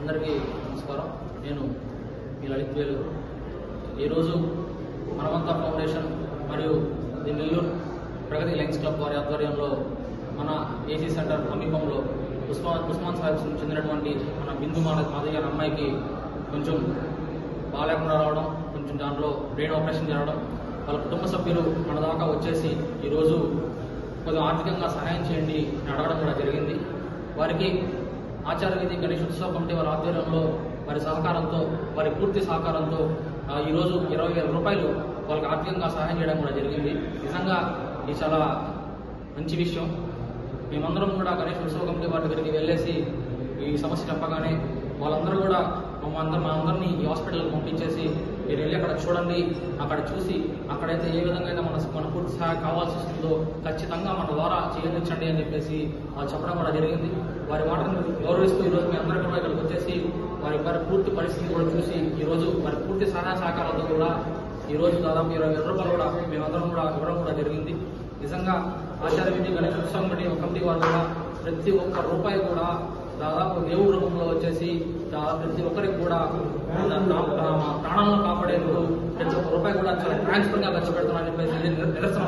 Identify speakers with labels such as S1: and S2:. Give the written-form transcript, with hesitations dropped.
S1: అందరికీ నమస్కారం. నేను మీ లలిత్ వేలూరు. ఈరోజు మనమంతా ఫౌండేషన్ మరియు the Nellore Pragati Lions Club వారి ఆధ్వర్యంలో మన ఏసీ సెంటర్ సమీపంలో ఉస్మాన్ సాహిబ్ చెందినటువంటి మన బిందు మాధవి గారి అమ్మాయికి కొంచెం బాగాలేకుండా రావడం, కొంచెం దాంట్లో బ్రెయిన్ ఆపరేషన్ జరగడం, వాళ్ళ కుటుంబ సభ్యులు మన దాకా వచ్చేసి ఈరోజు కొంచెం ఆర్థికంగా సహాయం చేయండి అని అడగడం కూడా జరిగింది. వారికి ఆచార్య వీధి గణేష్ ఉత్సవ కమిటీ వారి ఆధ్వర్యంలో వారి సహకారంతో, వారి పూర్తి సహకారంతో ఈరోజు 20,000 రూపాయలు వాళ్ళకి ఆర్థికంగా సహాయం చేయడం కూడా జరిగింది. నిజంగా ఇది చాలా మంచి విషయం. మేమందరం కూడా గణేష్ ఉత్సవ కమిటీ వారి దగ్గరికి వెళ్ళేసి ఈ సమస్య చెప్పగానే వాళ్ళందరూ కూడా మా అందరినీ ఈ హాస్పిటల్కి పంపించేసి మీరు వెళ్ళి అక్కడ చూడండి, అక్కడ చూసి అక్కడైతే ఏ విధంగా అయితే మన పూర్తి సహాయం కావాల్సి వస్తుందో ఖచ్చితంగా మన ద్వారా చేయించండి అని చెప్పేసి వాళ్ళు చెప్పడం కూడా జరిగింది. వారి మాటను గౌరవిస్తూ ఈరోజు మీ అందరూ కూడా ఇక్కడికి వచ్చేసి వారి పూర్తి పరిస్థితిని కూడా చూసి ఈరోజు వారి పూర్తి సహాయ సహకారాలతో కూడా ఈరోజు దాదాపు 20,000 రూపాయలు కూడా మేమందరం కూడా ఇవ్వడం కూడా జరిగింది. నిజంగా ఆచార్య వీధి గణేష్ ఉత్సవం కమిటీ వారు కూడా ప్రతి ఒక్క రూపాయి కూడా దాదాపు దేవుడి రూపంలో వచ్చేసి ప్రతి ఒక్కరికి కూడా ప్రాణాలను కాపాడేందుకు ప్రతి ఒక్క రూపాయి కూడా చాలా ట్రాన్స్పరెంట్ గా ఖర్చు పెడుతున్నారని చెప్పేసి నిరసన